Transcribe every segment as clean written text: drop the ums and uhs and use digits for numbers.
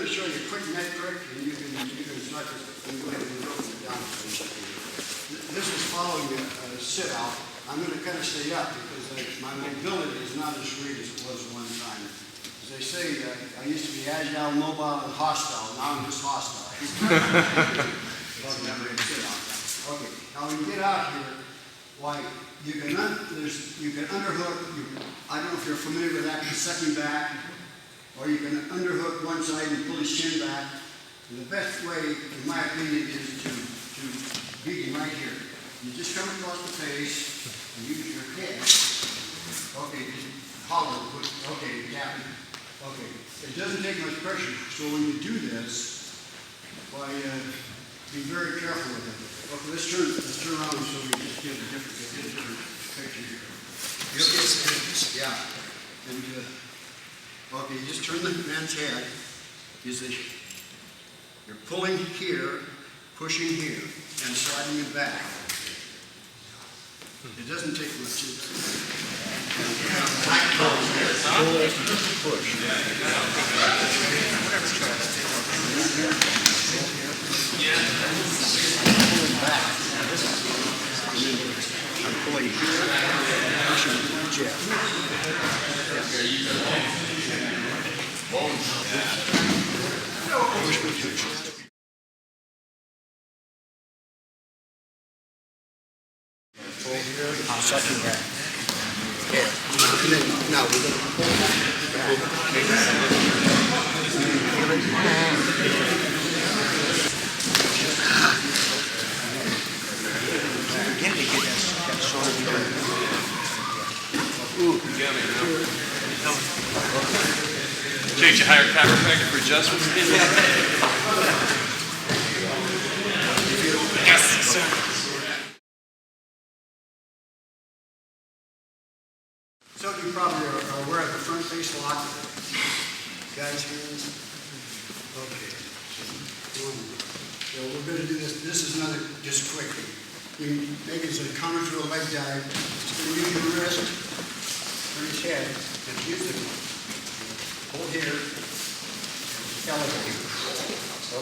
going to show you a quick neck trick, and you can start to go ahead and go down. This is following a sit-out. I'm going to kind of stay up because my mobility is not as great as it was one time. As they say, I used to be agile, mobile, and hostile. Now I'm just hostile. Okay, now when you get out here, why you can underhook. I don't know if you're familiar with that, sucking back, or you can underhook one side and pull his chin back. And the best way, in my opinion, is to beat him right here. You just come across the face and use your head. Okay, just hollow. Okay, tap it. Okay, it doesn't take much pressure. So when you do this, why be very careful with it. Okay, let's turn around so we just get a different picture here. Yeah. And okay, you just turn the man's head. You're pulling here, pushing here, and sliding it back. It doesn't take much. Push. Pulling back. I'm pulling here, pushing jab. Sucking back. Yeah. And then now we're going to pull back. Again, to get that shoulder. Ooh. Jake, you hire a chiropractor for adjustments? Yes, sir. So you probably are aware of the front face lock. Guys' hands. Okay. So we're going to do this. This is another, just quickly. You make it as a counter to a leg dive. Just going to use your wrist, turn his head, and use it. Hold here. Elevate.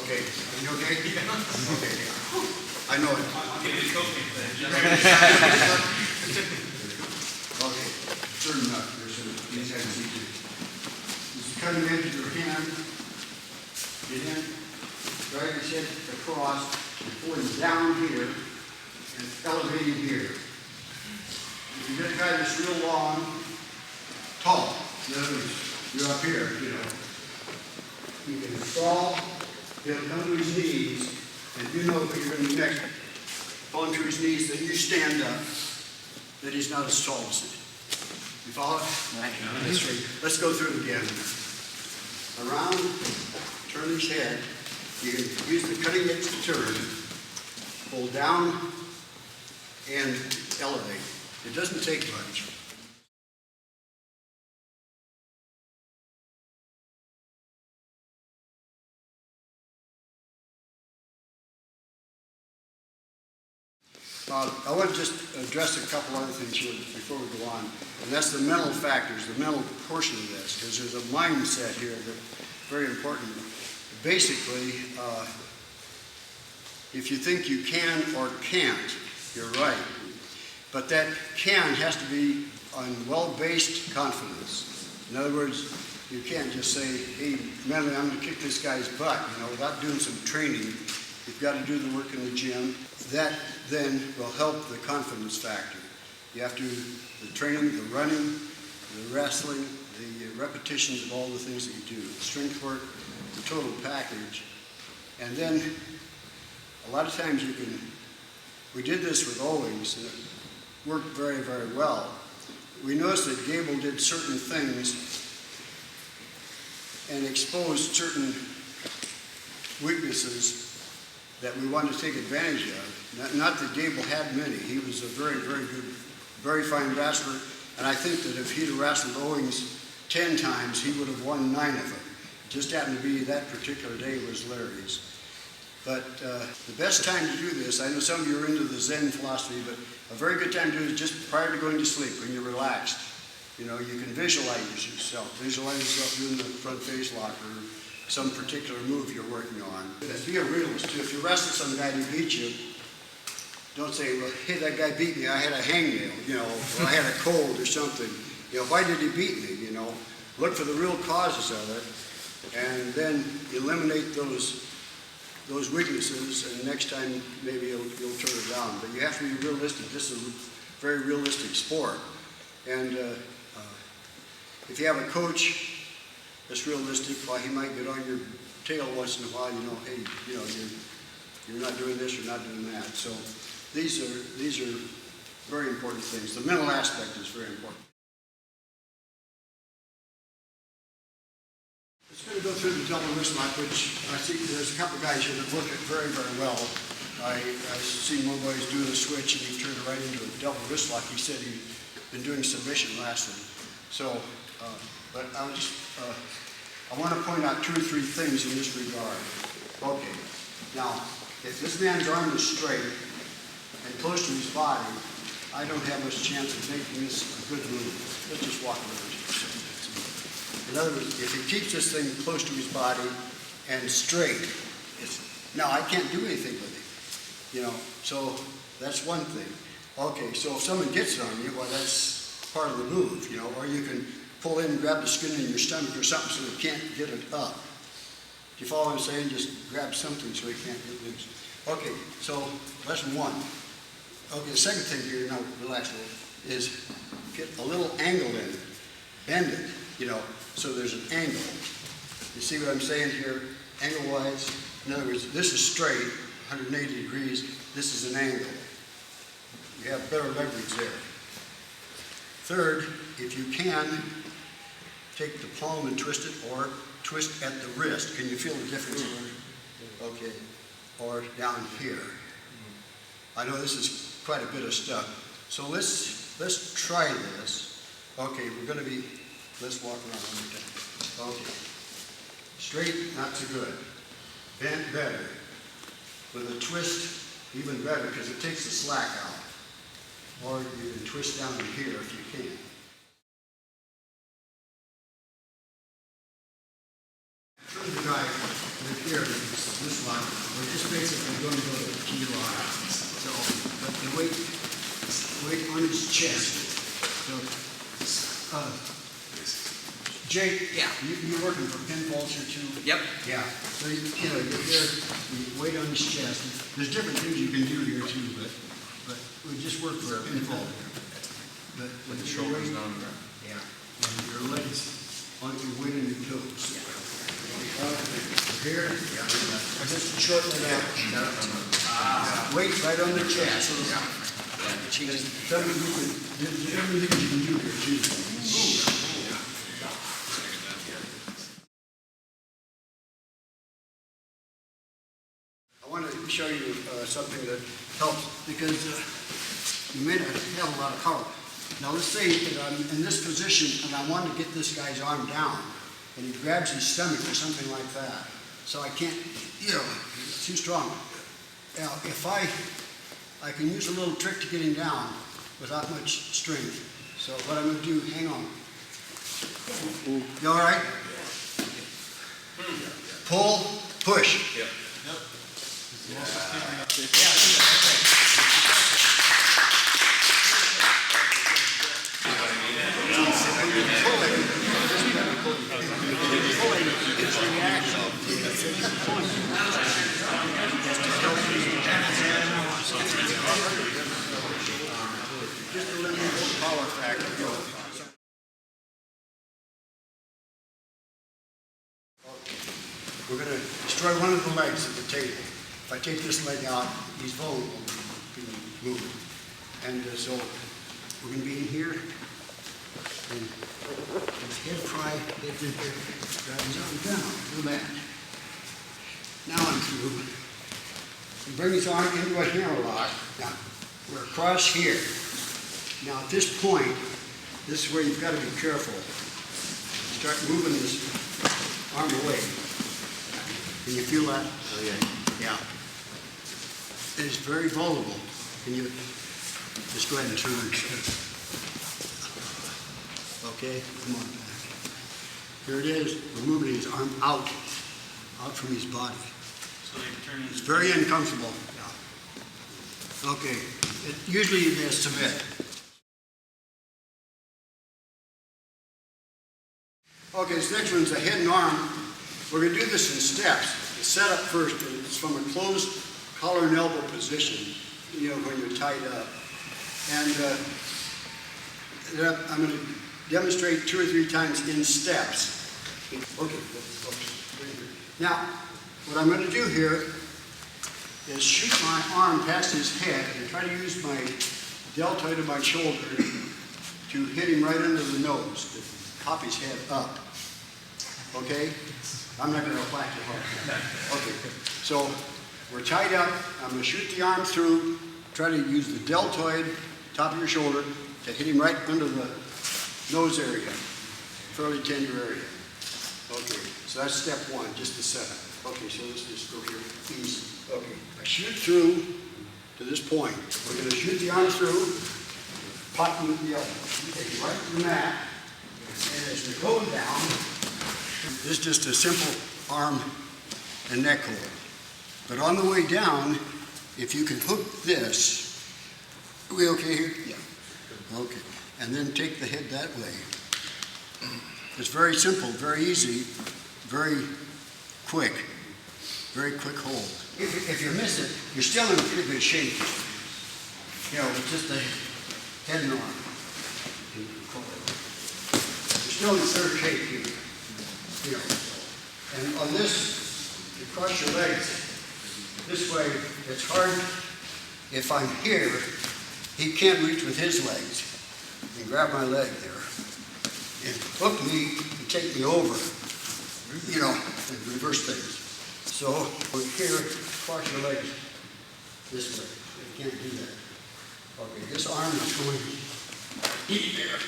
Okay. Are you okay? Okay. I know it. Okay. Turn up here so these guys can see you. This is cutting edge of your hand. Get in. Drag his head across and pull him down here and elevate him here. If you get a guy that's real long, tall, in other words, you're up here, you know. You can fall, he'll come to his knees, and you know that you're going to next fall to his knees, then you stand up, that he's not as tall as it. You follow it? Let's go through it again. Around, turn his head. You can use the cutting edge to turn, pull down, and elevate. It doesn't take much. I want to just address a couple other things here before we go on, and that's the mental factors, the mental portion of this, because there's a mindset here that's very important. Basically, if you think you can or can't, you're right. But that can has to be on well-based confidence. In other words, you can't just say, hey, mentally, I'm going to kick this guy's butt, you know, without doing some training. You've got to do the work in the gym. That then will help the confidence factor. You have to do the training, the running, the wrestling, the repetitions of all the things that you do, the strength work, the total package. And then a lot of times we did this with Owings, and it worked very, very well. We noticed that Gable did certain things and exposed certain weaknesses that we wanted to take advantage of. Not that Gable had many. He was a very, very good, very fine wrestler, and I think that if he'd have wrestled Owings 10 times, he would have won 9 of them. It just happened to be that particular day was Larry's. But the best time to do this, I know some of you are into the Zen philosophy, but a very good time to do it is just prior to going to sleep, when you're relaxed. You know, you can visualize yourself doing the front face lock, or some particular move you're working on. Be a realist too. If you wrestle some guy who beats you, don't say, well, hey, that guy beat me, I had a hangnail, you know, or I had a cold or something. You know, why did he beat me, you know? Look for the real causes of it, and then eliminate those weaknesses, and next time maybe you'll turn it down. But you have to be realistic. This is a very realistic sport. And if you have a coach that's realistic, well, he might get on your tail once in a while, you know, hey, you know, you're not doing this, you're not doing that. So these are very important things. The mental aspect is very important. It's going to go through the double wrist lock, which I see there's a couple of guys here that work it very, very well. I've seen one boy doing a switch and he turned it right into a double wrist lock. He said he'd been doing submission last week. So, but I want to point out 2 or 3 things in this regard. Okay, now, if this man's arm is straight and close to his body, I don't have much chance of making this a good move. Let's just walk over to it. In other words, if he keeps this thing close to his body and straight, now I can't do anything with it, you know, so that's one thing. Okay, so if someone gets it on you, well, that's part of the move, you know, or you can pull in and grab the skin in your stomach or something so he can't get it up. Do you follow what I'm saying? Just grab something so he can't get loose. Okay, so lesson 1. Okay, the second thing here, now relax a little, is get a little angle in, bend it, you know, so there's an angle. You see what I'm saying here, angle-wise? In other words, this is straight, 180 degrees, this is an angle. You have better leverage there. Third, if you can, take the palm and twist it, or twist at the wrist. Can you feel the difference? Okay, or down here. I know this is quite a bit of stuff. So let's try this. Okay, we're going to be, let's walk around one more time. Okay. Straight, not so good. Bent, better. With a twist, even better, because it takes the slack out. Or you can twist down to here if you can. Turn the guy right here, this line, we're just basically going to go to the key line. So, but the weight on his chest. So, Jake, yeah, you working for pinfalls here too? Yep. Yeah. So you know, you're there, you weight on his chest. There's different things you can do here too, but we just work for a pinfall here. But With the shoulders down there. yeah, and your legs on your weight on your toes. Yeah. Here, yeah. Just shorten it out. Weight right on the chest. Yeah. Tell me there's everything you can do here too. I want to show you something that helps, because you may not have a lot of power. Now let's say that I'm in this position and I want to get this guy's arm down, and he grabs his stomach or something like that. So I can't, you know, it's too strong. Now if I can use a little trick to get him down without much strength. So what I'm going to do, hang on. You all right? Pull, push. Yep. Just to eliminate the power factor. We're going to destroy one of the legs of the table. If I take this leg out, he's vulnerable to move. And so we're going to be in here, and his head pry, head in here, drag his arm down to the mat. Now I'm through. And bring his arm into a hammerlock. Now, we're across here. Now at this point, this is where you've got to be careful. Start moving this arm away. Can you feel that? Oh, yeah. Yeah. It is very vulnerable. Can you just go ahead and turn it? Okay, come on back. Here it is. We're moving his arm out. out from his body. So they turn It's very uncomfortable. Yeah. Okay, usually they submit. Okay, this next one's a head and arm. We're going to do this in steps. The setup first is from a closed collar and elbow position, when you're tied up. And I'm going to demonstrate 2 or 3 times in steps. Okay, now, what I'm going to do here is shoot my arm past his head and try to use my deltoid of my shoulder to hit him right under the nose, to pop his head up. Okay? I'm not going to whack you hard. Okay, so we're tied up. I'm going to shoot the arm through, try to use the deltoid, top of your shoulder, to hit him right under the nose area, fairly tender area. Okay, so that's step 1, just the setup. Okay, so let's just go here, easy. Okay, I shoot through to this point. We're going to shoot the arm through, pop him with the elbow. Take it right to the mat, and as we go down, this is just a simple arm and neck hold. But on the way down, if you can hook this, are we okay here? Yeah. Okay, and then take the head that way. It's very simple, very easy, very quick hold. If you miss it, you're still in pretty good shape. With just a head and arm. You're still in third shape here. And on this, you cross your legs this way. It's hard. If I'm here, he can't reach with his legs. And grab my leg there and hook me and take me over, and reverse things. So we're here, cross your legs this way. You can't do that. Okay, this arm is going deep there.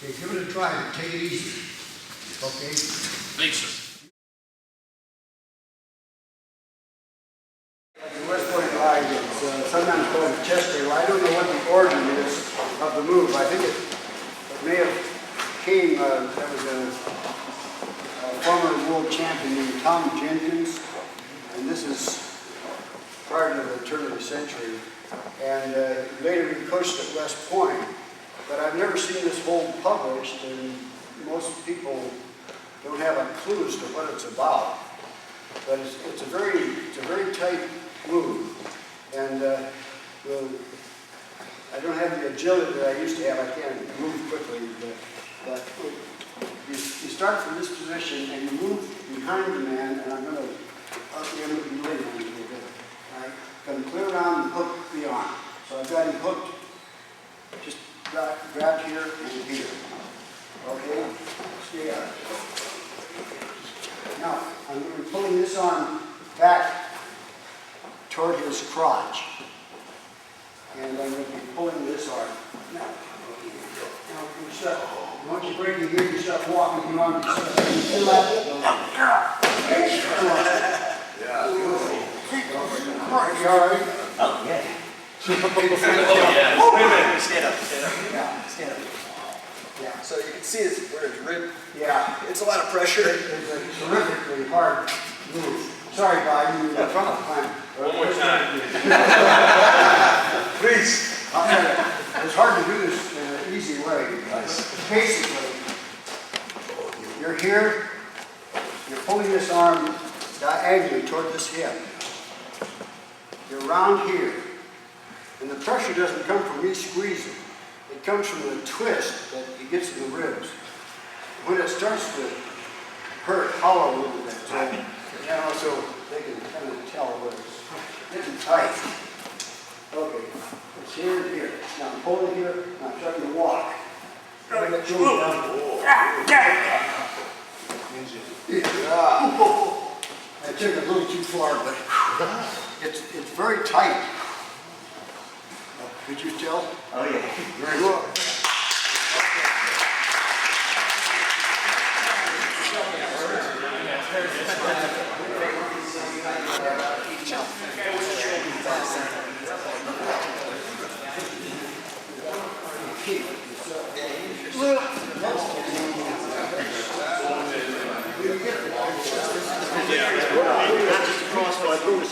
Okay, give it a try. Take it easy. Okay? Thanks, sir. The West Point line is sometimes called the chest table. I don't know what the origin is of the move. I think it may have came, that was a former world champion named Tom Jenkins, and this is prior to the turn of the century, and later he coached at West Point. But I've never seen this hold published, and most people don't have a clue as to what it's about. But it's a very tight move, and I don't have the agility that I used to have. I can't move quickly, but you start from this position and you move behind the man, and I'm going to be late on you a little bit. Right? Going to clear around and hook the arm. So I've got him hooked, just grabbed here and here. Okay? Stay up. Now, I'm going to be pulling this arm back toward his crotch. And I'm going to be pulling this arm. Now you start, once you break your gear, you start walking the arm. You all right? Oh, yeah. Oh, yeah. Stand up. Yeah, stand up. Yeah. So you can see where his rib. Yeah. It's a lot of pressure. It's a terrifically hard move. Sorry, Bob, you were in front of the plan. One more time. Please. I'll tell you, it's hard to do this in an easy way. Basically, you're here, you're pulling this arm diagonally toward this hip. You're around here, and the pressure doesn't come from me squeezing. It comes from the twist that it gets in the ribs. When it starts to hurt, hollow a little bit. So they can kind of tell where it's getting tight. Okay, it's here and here. Now I'm pulling here, and I'm starting to walk. I took it a little too far, but it's very tight. Could you tell? Oh, yeah. Very well.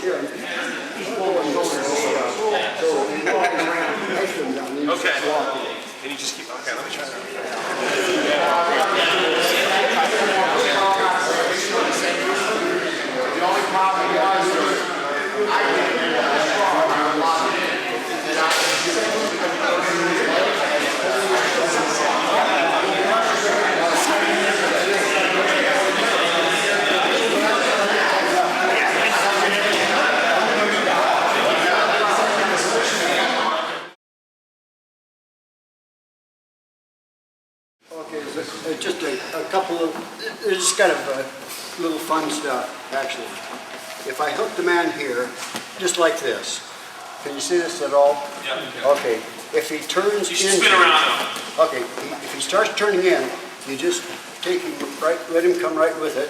here, he's pulling going so when you walk around, I swim down, you just walk in. And you just keep, okay, let me try that. The only problem was, I didn't get that strong on a lot of it, and I Okay, just a couple of, it's kind of little fun stuff, actually. If I hook the man here, just like this, can you see this at all? Yeah. Okay, if he turns You should into, spin around though. okay, if he starts turning in, you just take him right, let him come right with it,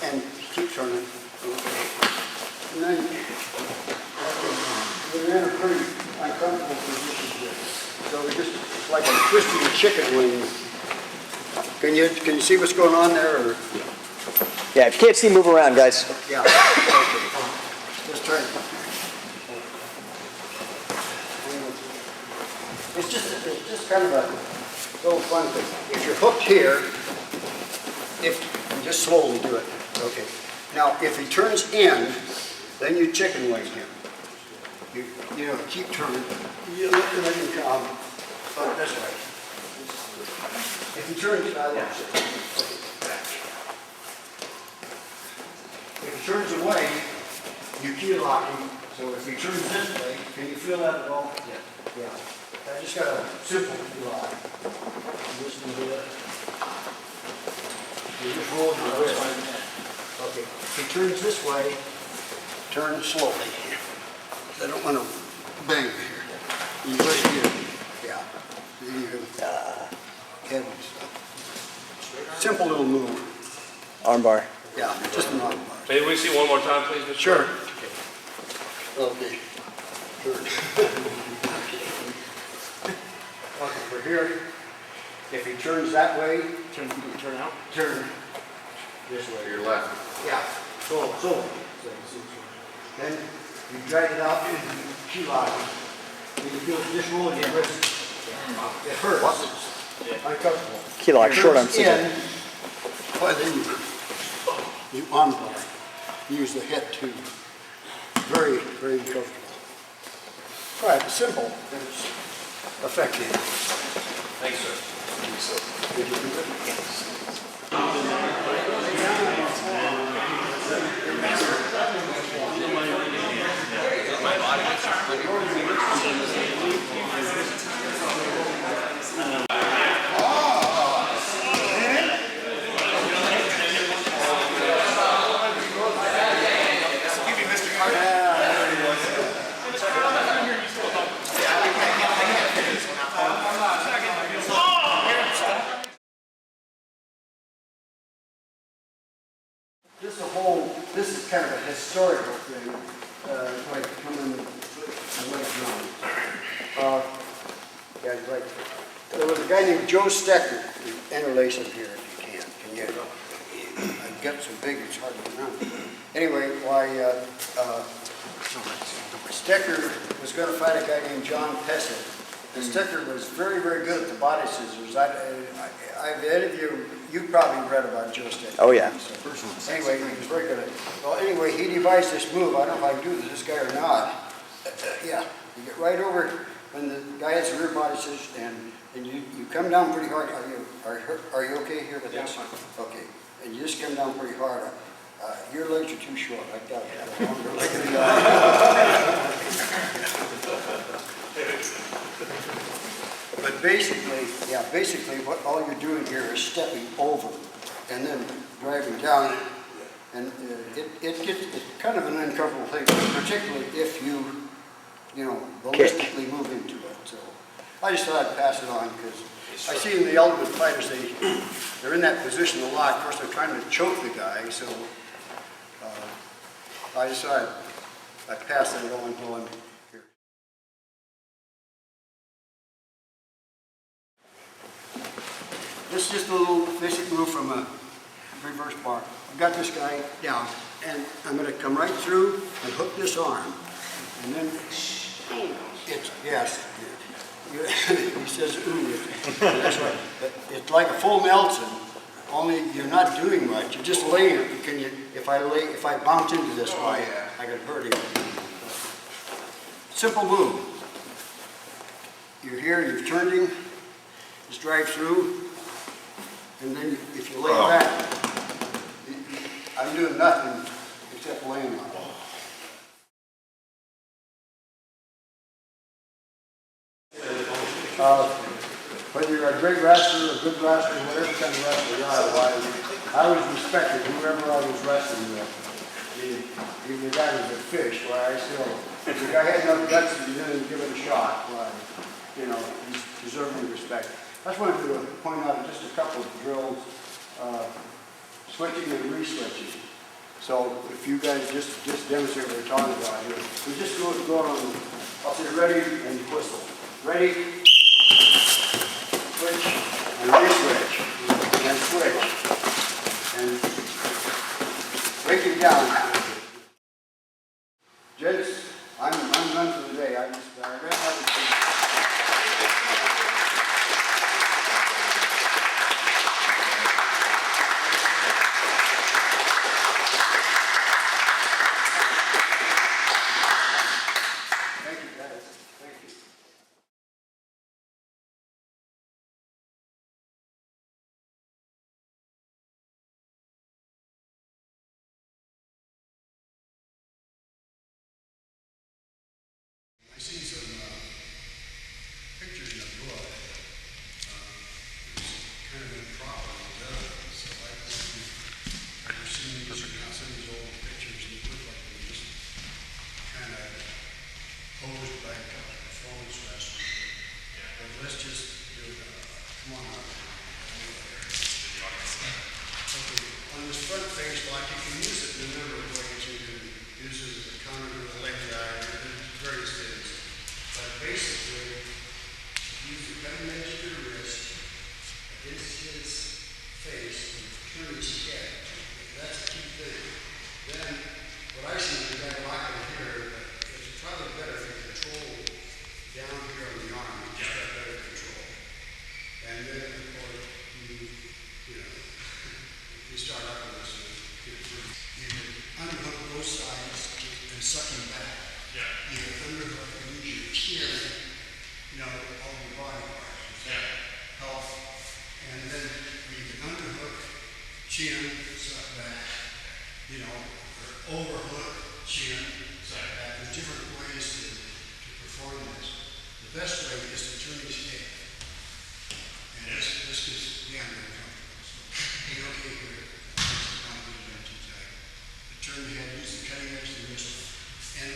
and keep turning. Okay. And then, okay, we're in a pretty uncomfortable position here. So we just, it's like a twisting chicken wing. Can you see what's going on there? Or? Yeah, if you can't see, move around, guys. Yeah. Okay. Just turn. It's just kind of a little fun thing. If you're hooked here, you just slowly do it. Okay. Now, if he turns in, then you chicken wing him. You know, keep turning. You let him come. Oh, this way. If he turns, if he turns away, you key lock him. So if he turns this way, can you feel that at all? Yeah. Yeah. I just got a simple key lock. Listen to it. You just roll your wrist. Okay. If he turns this way, turn slowly. I don't want to bang here. You just here. Yeah. There you go. Simple little move. Armbar. Yeah, just an arm bar. Maybe we see one more time, please, Mr. Sure. Okay. Sure. Okay, we're here. If he turns that way, turn out. Turn this way. To your left. Yeah. So. Then you drag it out and you key lock it. And you feel just roll your wrist. It hurts. Uncomfortable. Key lock, short arm scissor. Well, then you armbar. Use the hip too. Very, very uncomfortable. All right, simple, but it's effective. Thanks, sir. Did you do it? This is kind of a historical thing, like coming away from. Yeah, like, there was a guy named Joe Stecker. Interlace him here if you can. Can you? I've got so big it's hard to remember. Anyway, Stecker was going to fight a guy named John Pessett. And Stecker was very, very good at the body scissors. Any of you probably read about Joe Stecker. Oh, yeah. So, anyway, he was very good at it. Well, anyway, he devised this move. I don't know if I can do this guy or not. Yeah, you get right over when the guy has rear body scissors, and you come down pretty hard. Are you okay here with this? Okay. And you just come down pretty hard. Your legs are too short. I got a longer leg than you. But basically what all you're doing here is stepping over and then driving down. And it's kind of an uncomfortable thing, particularly if you ballistically move into it. So I just thought I'd pass it on because I see in the ultimate fighters, they're in that position a lot. Of course, they're trying to choke the guy, so I just thought I'd pass that on here. This is just a little basic move from a reverse bar. I've got this guy down. And I'm going to come right through and hook this arm. And then it's, yes, he says, ooh, that's right. It's like a full Nelson, only you're not doing much. You're just laying it. Can you, if I bounce into this way, I could hurt him. Simple move. You're here, you've turned him, just drive through, and then if you lay back, I'm doing nothing except laying on it. Whether you're a great wrestler, a good wrestler, whatever kind of wrestler you are, I always respected whoever I was wrestling with. Even the guy was a fish, where I still, if the guy had enough guts to didn't give it a shot, you know, he's deserving respect. I just wanted to point out just a couple of drills, switching and re-switching. So if you guys just demonstrate what we're talking about here, we just go on, I'll say ready and whistle. Ready, switch, and re-switch, and switch, and break it down. Gents, I'm done for the day. I ran out of things. Thank you, guys. Thank you. I see some pictures in the book. It's kind of improperly done. So I've seen these, some of these old pictures and they look like they just kind of posed like a performance wrestler. But let's just do it. Come on out. Okay, on this front face lock, you can use it in a number of ways. You can use it as a counter to a leg guide, various things. But basically, use the cutting edge of your wrist against his face and turn his head. That's the key thing. Then, what I see is a guy locking here, it's probably better if you control down here on the arm. You just got better control. And then, of course, you start out with this. You can unhook both sides and suck him back. Yeah. You can underhook and use your chin, all your body parts. Yeah. Health. And then you can underhook, chin, suck back, or overhook, chin, suck back. There's different ways to perform this. The best way is to turn his head. And this is, I'm very comfortable. So, okay here. Turn the head, use the cutting edge of the wrist. And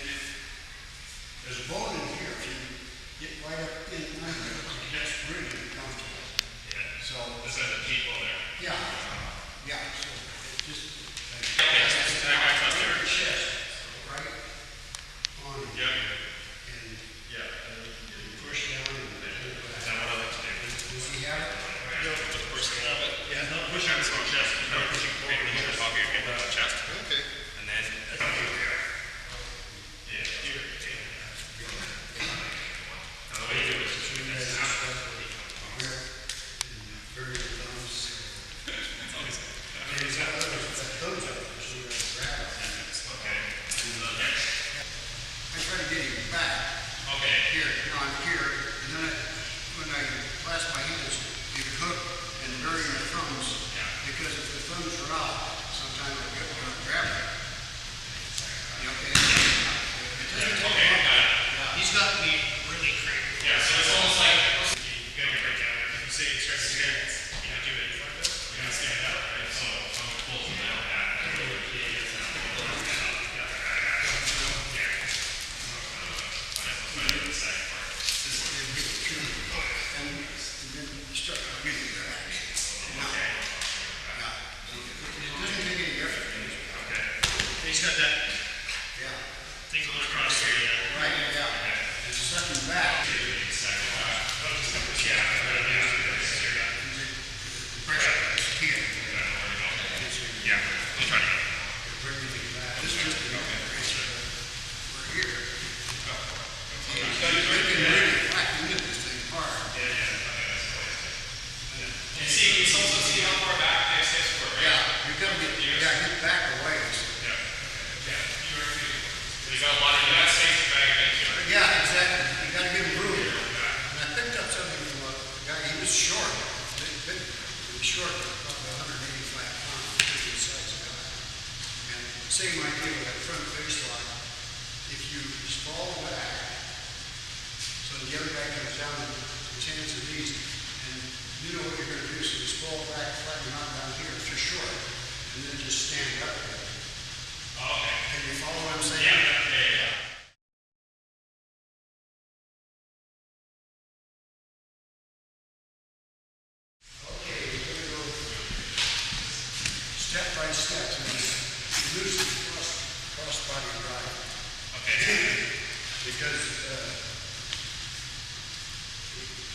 there's a bone in here. If you get right up in under it, that's really uncomfortable. Yeah. So this is a deep bone there. Yeah. Yeah. So it's just your chest, right on. Yeah. And you push down and is that what I like to do? Does he have it? Yeah. Not push on his chest. Not pushing forward into the top of your chest. Okay. And then really whack into this thing hard. And see, it's also see how far back the XS were, right? Yeah, you gotta get back away. You got a lot of that space to bag it into. Yeah, exactly. You gotta give him room. And I picked up something from a guy, he was short. He was short, about 185 pounds, pretty size guy. And same idea with that front face lock. If you sprawl back, so the other guy comes down and his hands are these, and you know what you're gonna do, so you sprawl back, flatten him out down here if you're short, and then just stand up there. Okay. Can you follow what I'm saying? Yeah. Step by step, and you lose the cross body drive. Okay. Because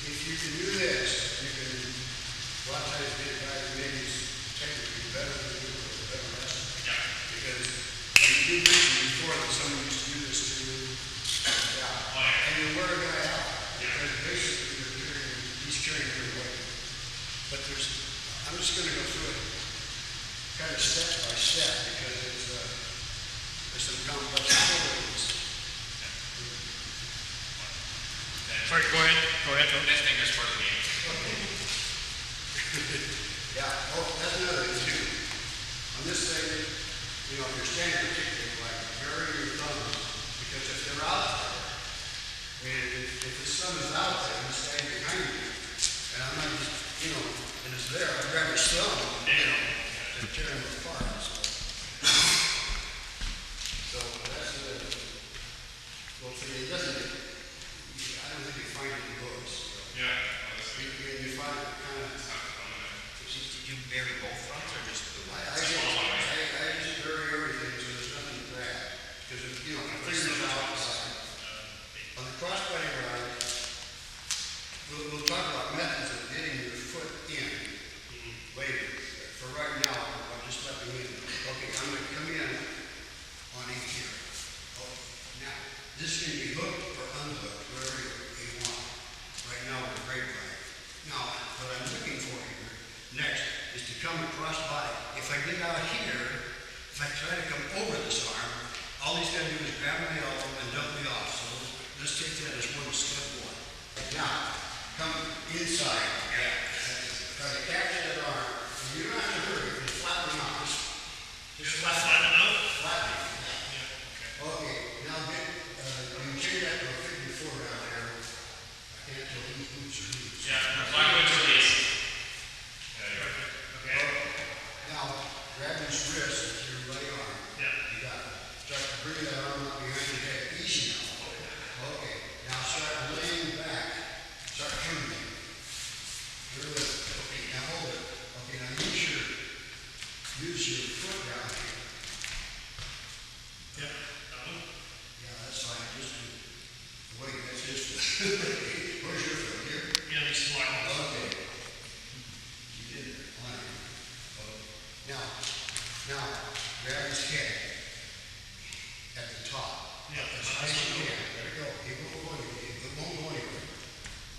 if you can do this, you can, a lot of times get a guy who maybe is technically better than you or a better wrestler. Yeah. Because you did mention before that someone used to do this to you. Yeah. And you wear a guy out. Because basically he's carrying your weight. But I'm just going to go through it kind of step by step because there's some complex qualities. Sorry, go ahead. Next thing is part of the game. Yeah, oh, that's another thing too. On this thing, you know, if you're standing particularly, like, bury your thumbs, because if they're out there, and if the sun is out there, he's standing behind you, and I'm not just, you know, and it's there, I grab his thumb, you know, and tear him apart, so that's well, see, it doesn't, I don't think you find any books, you know. Yeah. You find it kind of, Did you bury both fronts or just the one? I just bury everything so there's nothing to grab. Because, you know, the fingers out. On the crossbody ride, we'll talk about methods of getting your foot in later. For right now, I'll just let me in. Okay, I'm going to come in on in here. Oh, now, this can be hooked or unhooked, wherever you want. Right now, with a grapevine. Now, what I'm looking for here next is to come across body. If I get out here, if I try to come over this arm, all he's got to do is grab my elbow and dump me off. So let's take that as step one. Now, come inside. Yeah. Try to catch that arm. You don't have to hurry. You can flatten him out. Just flatten him out? Flatten him. Yeah. Okay. Now get, you can change that to a 54 down there. I can't tell whose boots are whose. Yeah. Mine went to these. Okay. Now, grab his wrist with your right arm. Yeah. You got it. Start to bring that arm up behind your head. Easy now. Okay. Now start laying back. Start turning. Turn it. Okay. Now hold it. Okay. Now use your foot down here. Yeah. Yeah, that's fine. Just wait. That's just. Where's your foot? Here. Yeah, they slide. Okay. You did it. Fine. Now, grab his head at the top. Yeah, As high as you can. There we go. It won't go anywhere. It won't go anywhere.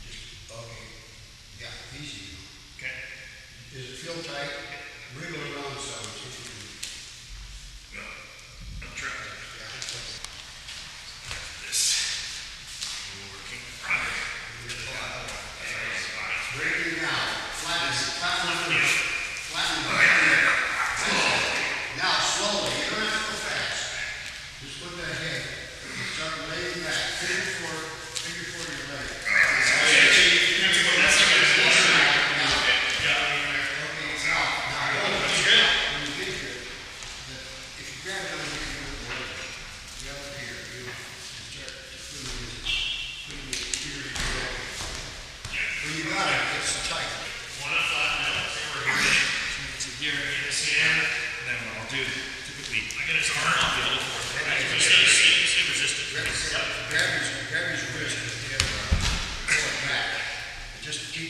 Just, okay. Yeah, easy. Okay. Does it feel tight? Wriggle around some. See if you can. No. I'm trying. Yeah. This. Working. Right. Breaking now. Flatten it. Flatten it. Flatten it. Now, slowly. You don't have to go fast. Just put that head. Start laying back. Figure four to your leg.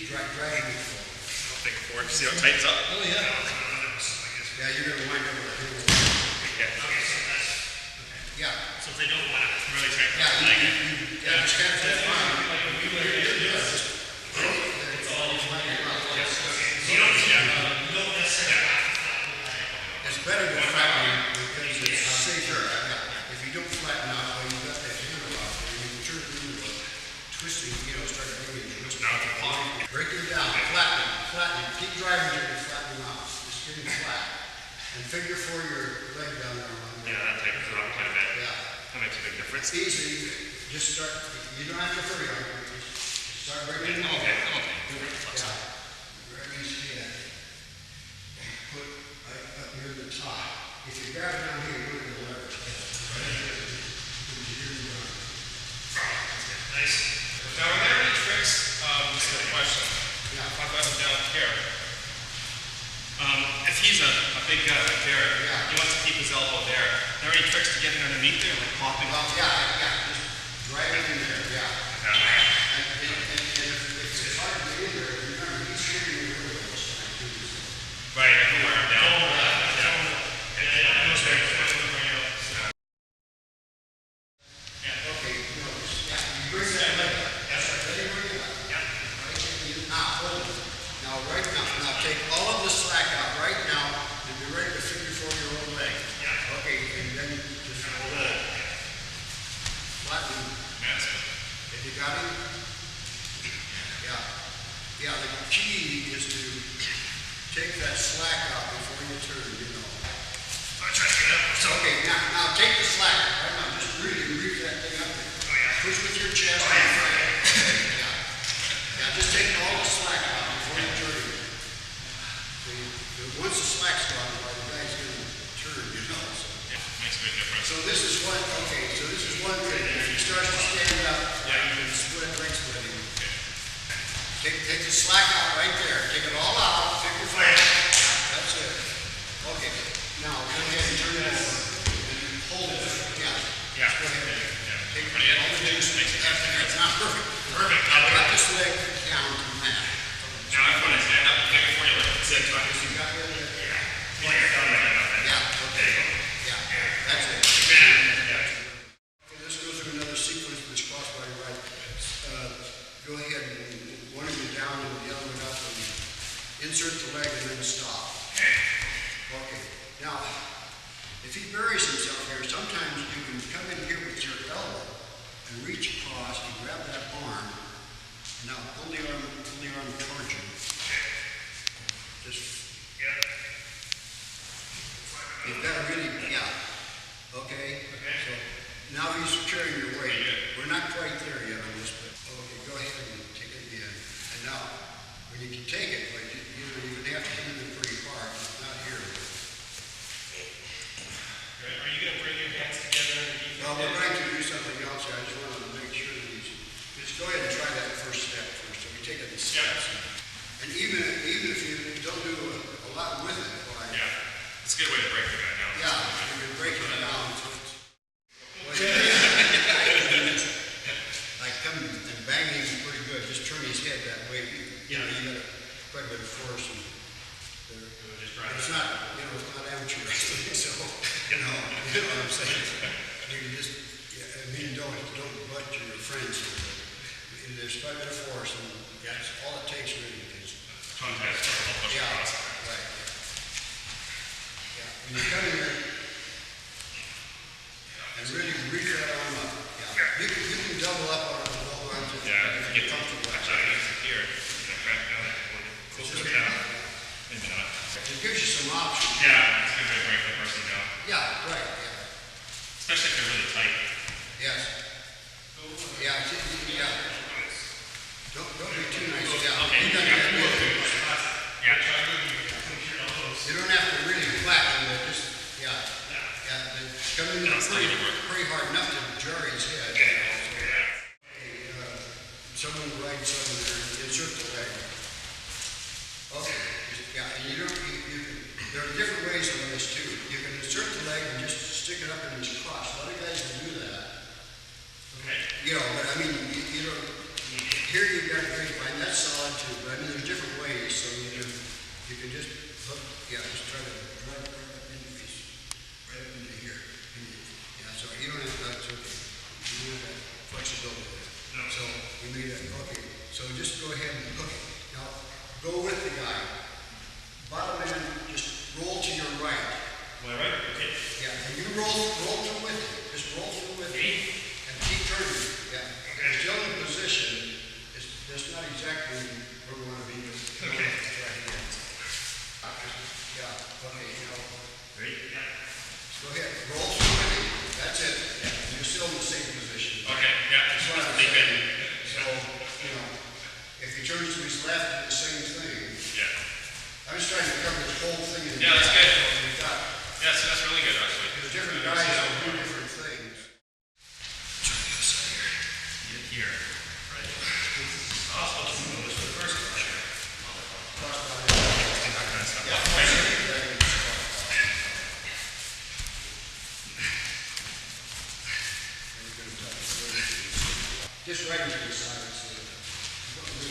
Dragging it forward. See how it tightens up? Oh, yeah. Yeah, you're going to wind up with a heel. Yeah. Yeah. So if they don't want to really tighten Yeah, up, just kind of twisting, start bringing it twisting. Break it down, flatten it. Keep driving till you flatten them out. Just get it flat. And figure for your leg down there. Yeah, that takes a lot quite a bit. Yeah. That makes a big difference. Easy. Just start. You don't have to hurry on it. Just start breaking it down. I'm okay. Yeah. Grab his hand. Put right up near the top. If you grab it down here, you're going to leverage. Right here. Nice. Now, are there any tricks? Just a question. Yeah. Talk about him down here. If he's a big guy like Derek, he wants to keep his elbow there. Are there any tricks to getting underneath there, like popping? Well, yeah. Just drive it in there. Yeah. And if it's hard to get in there, remember he's shooting your elbows. Right, I can wear him down. Okay, you bring that leg up. That's right. Let him bring it up. Yeah. Now, hold it. Now take all of the slack out right now and be ready to figure for your own leg. Yeah. Okay, and then just hold it. Flatten. Have you got it? Yeah, the key is to take that slack out before you turn, I'm trying to get up. So, okay, now take the slack right now. Just really reach that thing up there. Oh, yeah. Push with your chest. Yeah, just take all the slack out before you turn. Once the slack's gone, the guy's going to turn, So. Yeah, makes a big difference. So this is one thing. If he starts to stand up, you can split leg splitting. Take the slack out right there. Take it all out. Take your foot. That's it. Okay. Now go ahead and turn it over and hold it. Yeah. Go ahead. Take all the juice. That's not perfect. Perfect. Let this leg down to mat. Now I'm going to stand up and take it for you. Sit. You got it? Yeah. Yeah. Okay. Yeah. That's it. Okay, let's go through another sequence with crossbody right. Go ahead and one of you down and the other one up and insert the leg and then stop. Okay. Now, if he buries himself here, sometimes you can come in here with your elbow and reach across and grab that arm. And now pull the arm towards you. Just. You've got to really, Okay. So now he's carrying your weight. We're not quite there yet on this, but okay, go ahead and take it again. And now, when you can take it, but you would have to hit it pretty hard, not here. Are you going to bring your hands together? Well, we're going to do something else here. I just want to make sure that just go ahead and try that first step first. So we take it in steps. And even if you don't do a lot with it, It's a good way to break the guy down. you can break it down. Like coming and banging him pretty good. Just turn his head that way. You got quite a bit of force. And it's not, it's not amateur wrestling. So, you know what I'm saying. You can just, don't butt your friends. There's quite a bit of force, and that's all it takes really. Contact. Right. Yeah. When you come in there and really reach that arm up. Yeah. You can double up on it and hold on to it. Yeah, if get you're comfortable. Actually, I use it here. Back down. Maybe not. It gives you some options. Yeah, it's a good way to break the person down. Yeah, right. Yeah. Especially if they're really tight. Yes. Yeah. Don't be too nice. Yeah. Okay. You got that move. Yeah. You don't have to really flatten, but just come in there pretty hard enough to jar his head. Someone right somewhere there, insert the leg. Okay. And there are different ways on this too. You can insert the leg and just stick it up in his crotch. A lot of guys will do that. Okay. But I mean, here you've got a grapevine, that's solid too, but I mean, there's different ways, so you can just hook, just try to drive it right up into here. So you don't have, that's okay. You don't have that flexibility there. No. So we need that, okay. So just go ahead and hook it. Now, go with the guy. Bottom end, just roll to your right. My right? Okay. Yeah, and you roll through with it. Just roll through with it. And keep turning. Yeah. Okay. Still in position. driving to the side, so.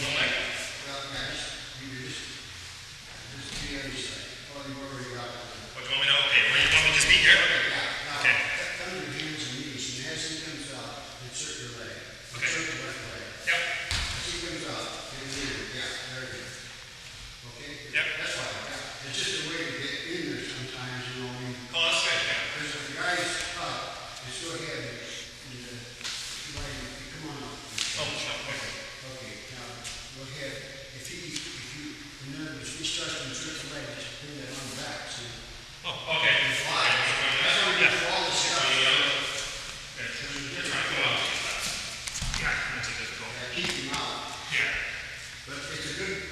One leg? Well, guys, you just to the other side. Oh, you've already got it. What, do you want me to, okay, where you want me to just be here? Yeah, now, Okay. come to your hands and knees, and as he comes up, insert your leg. Okay. Insert your left leg. Yep. As he comes up, and here, yeah, there you go. Okay? Yep. That's why, yeah. It's just a way to get in there sometimes, you know, I mean. Oh, that's good, yeah. Because if the guy's up, it's so heavy, and, come on up. Oh, sure, okay. Okay, now, go ahead. If in other words, if he starts to insert the leg, just bring that on back, see? Oh, okay. Fly. That's how we get all this stuff. You're trying to go up. Yeah, I'm gonna take this go. Keep him out. Yeah. But it's a good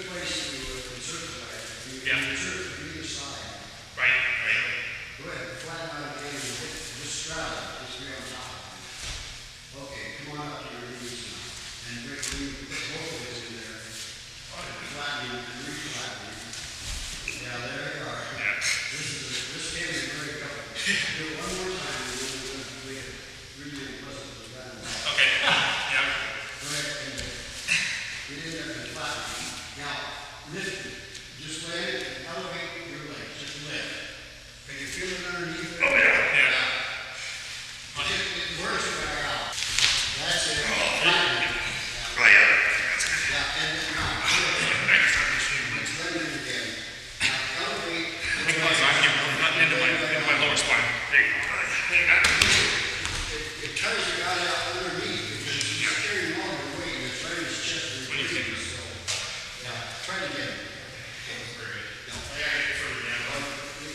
place to insert the leg. Yeah. You insert it from either side. Right, right. Go ahead, flatten out again and just straddle it, just be on top. Okay, come on up to your knees now. And put both of us in there. Flattening and reflattening. Yeah, there you are. Yeah. This game is very good. Do it one more time and then we'll make it really unpleasant to rattle out. Okay. Yeah. Go ahead and get in there and flatten. Now, lift it. Just land it and elevate your legs. Just lift. Can you feel it underneath there? Oh, yeah. Yeah. It works right out. That's it. Flatten it. Oh, yeah. Yeah, and then now, let's let it in again. Now, elevate. I'm not into my lower spine. There you go. There you go. It tires the guy out underneath because he's carrying all the weight and it's right in his chest and his breathing. So, yeah, try it again.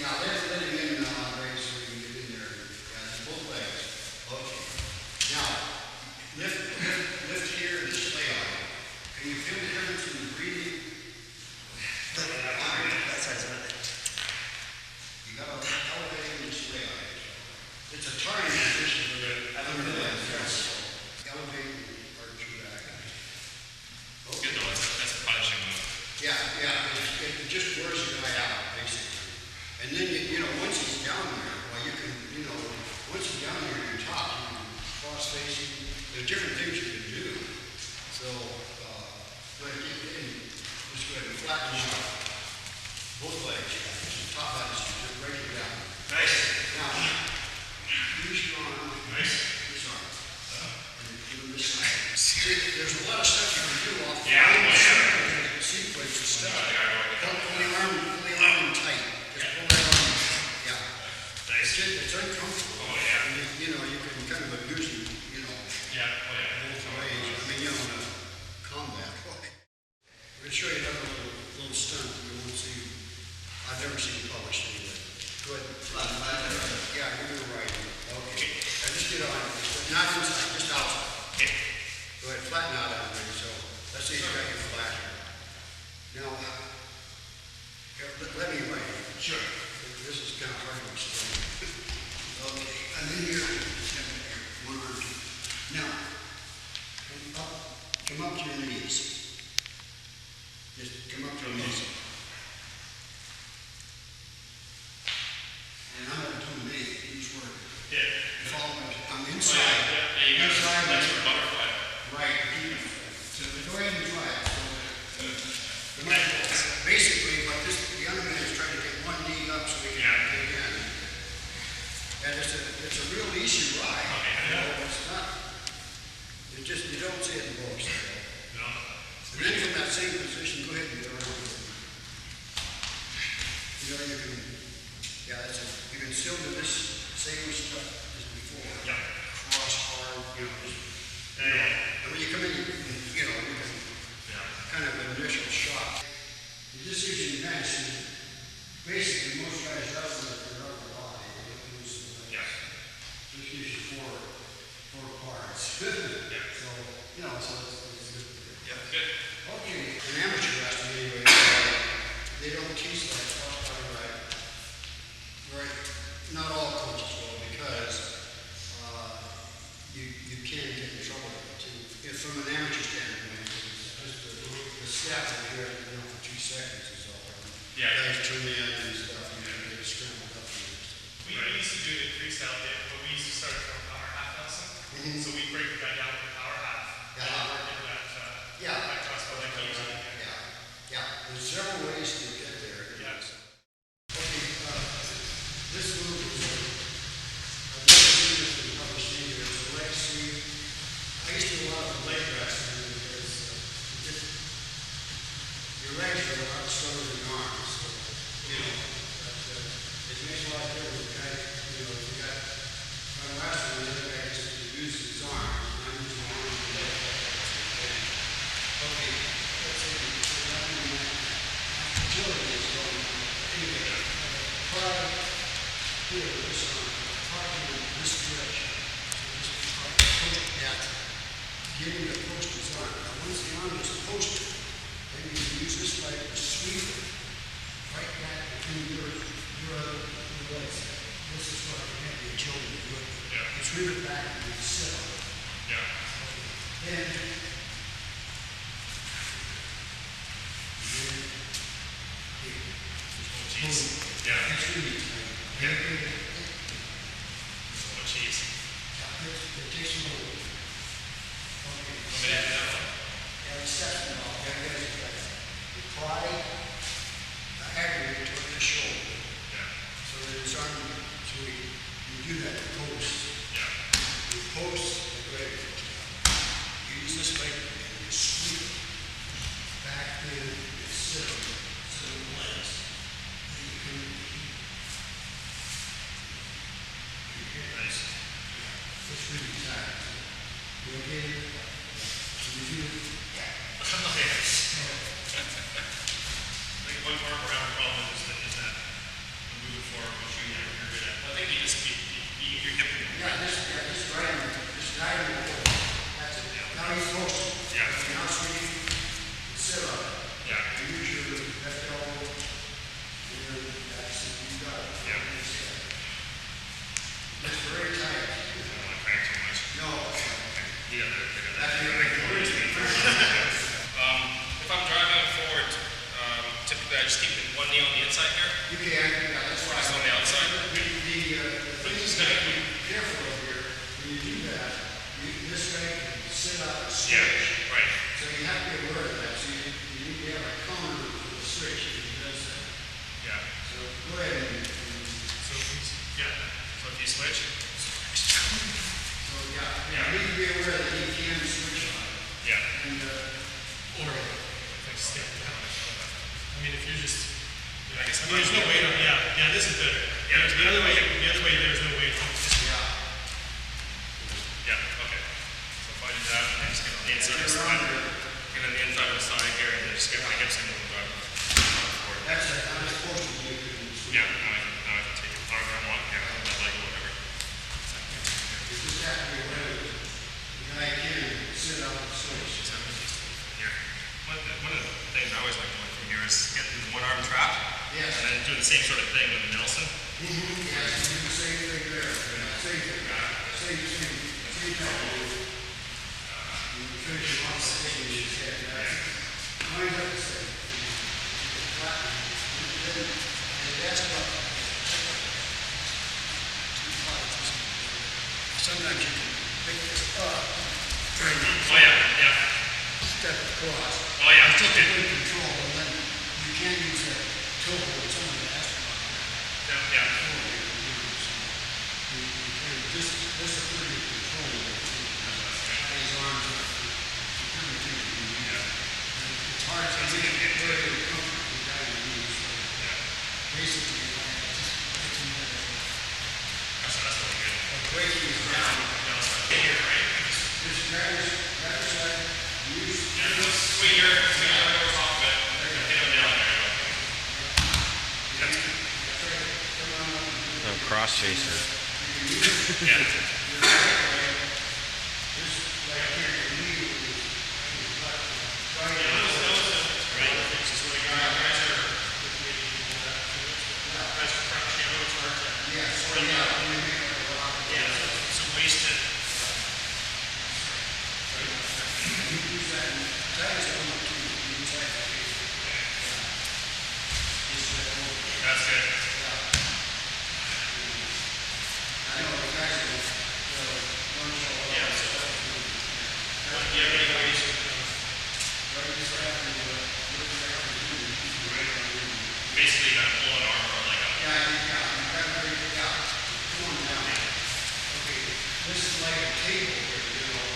Now, let him in right so we can get in there. Yeah, both legs. Okay. Now, lift here and just lay on it. Can you feel the difference in the breathing? You got to elevate and just lay on it. It's a targeting position for the elevate and arch your back. Good though, that's a punishing move. Yeah, it just wears the guy out, basically. And then, once he's down there, well, you can, once he's down there, you're top, you can cross facing. There's different things you can do. So, go ahead, just go ahead and flatten him out. Both legs, just top that, just break it down. Nice. Now, use your arm. Nice. This arm. And do this side. See, there's a lot of stuff you can do off the sequence and stuff. Pull the arm in tight. Just pull that arm. Yeah. Nice. It's uncomfortable. Oh, yeah. And you can kind of abuse it, Yeah, oh, yeah. both ways. I mean, in a combat. I'm going to show you another little stunt that you won't see. I've never seen published anyway. Go ahead. Yeah, you're doing right. Okay. Now just get on. Not inside, just outside. Okay. Go ahead, flatten out on there. So let's see if you got your flat here. Now, let me write. Sure. This is kind of hard to explain. Okay, and then here, one arm. Now, come up to your knees. Just come up to your knees. And I'm not doing anything, each word. Yeah. Follow me. I'm Oh, inside. yeah. Yeah, you got Inside. nice for a butterfly. Right. So go ahead and try it. Basically, what the other man is trying to get one knee up so we can get in. And it's a real easy ride. It's not. You don't see it in books. No. And then from that same position, go ahead and go around. You can. Yeah, that's it. You can still do this same stuff as before. Yeah. Cross hard. Just. Yeah. And when you come in, you can kind of an initial shock. This is your bench, and basically most guys wrestle with their upper body. They don't use the legs. Yeah. This gives you four parts. So, so it's good. Yeah, good. Okay. In amateur wrestling anyway, they don't teach that cross body right. Not all coaches will, because you can get in trouble with it too. From an amateur standpoint, the step here, for 2 seconds is all. Yeah. Guys turn in and stuff, you can get scrambled up. We used to do it in freestyle, but we used to start from power half Nelson. So we break the guy down with power half. here, this arm, part here, this direction. So this part, post that, getting the post is on. Now, once the arm is posted, then you can use this leg to sweep it right back between your legs. This is what I have the agility to do it. Yeah. You sweep it back and you sit on it. Yeah. Then, Oh, jeez. Yeah. that's really tight. Yeah. Yeah. Oh, jeez. It takes a little. Okay. Want me to do that one? Yeah, it's stepping off. You pry the aggregate toward the shoulder. Yeah. So that it's on, so you do that post. Yeah. You post the leg. You use this leg and you sweep it back in, you sit on the legs. And you can, Nice. it's really tight. You okay? Can you feel it? Yes. I think one part we're having a problem with is that the moving forward, which you're good at. I think you just you're hip. This diagram, that's it. Now he's posted. Yeah. Now sweep, sit on it. Yeah. You use your left elbow, and that's it, you got it. Yeah. It's very tight. I don't want to crank too much. No. Yeah, they're That's good. If I'm driving forward, typically I just keep one knee on the inside here. You can, yeah, that's why. Just on the outside? The thing is that be careful of here, when you do that, this guy can sit up and switch. Yeah, right. So you have to be aware of that, so you need to have a counter for the switch if he does that. Yeah. So go ahead and So if you switch. so yeah, you need to be aware that he can switch on it. Yeah. And, Or if I step down. I mean, if you're just, I guess there's no weight on, yeah, this is better. Yeah, The other way, there's no weight. Just, yeah. Yeah, okay. So if I do that, and I just get on the inside of the side, get on the inside of the side here, and then just get my hips in and drive forward. That's it, I'm supposed to be able to switch. Yeah, now I can take it however I want, yeah, my leg or whatever. You just have to be aware that the guy can sit up and switch. Here. One of the things I always like doing from here is getting one arm trapped, Yes. and then doing the same sort of thing with the Nelson. Yes, you do the same thing there. Same thing. Same thing. You finish your one station in his head. Mine's up the same. And that's what. Sometimes you can pick this up, try and Oh yeah. step across. Oh yeah, Take okay. good control, and then you can't use that toe hold. Someone has to Yeah. This is pretty controlled. His arms are pretty good. It's hard to make it very comfortable. You gotta use. Basically, That's really good. breaking is down. Here, right? Just grab his leg, use. Swing your leg over top of it, and hit him down there. That's good. No, cross chaser. Yeah. That's good. Basically, you gotta pull an arm or like a. This is like a table here, you know,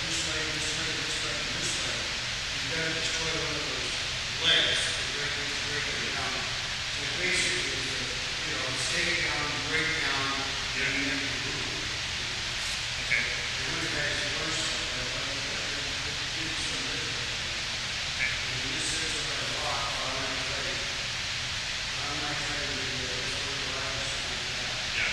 this leg, this leg, this leg, and this leg. You gotta destroy one of those legs to break it down. So basically, you know, it's take down, break down, and then you move. Okay. And one of the guys who learns stuff, I like to do some of it. Okay. And this is what I rock, I might try to do this over the last like that. Yeah.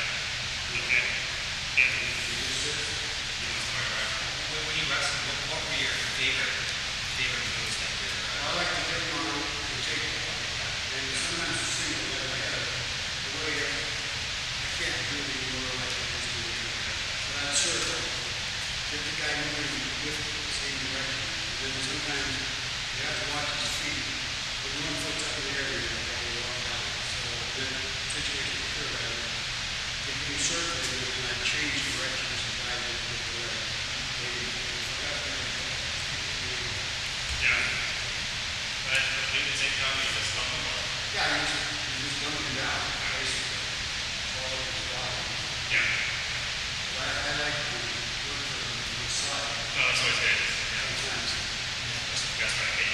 change directions and guide them to the leg. Yeah. But at the same time, you just dump them or? Yeah, you just dump it down, basically, all over his body. Yeah. But I like to work from the side. No, that's always good. Sometimes. That's what I hate.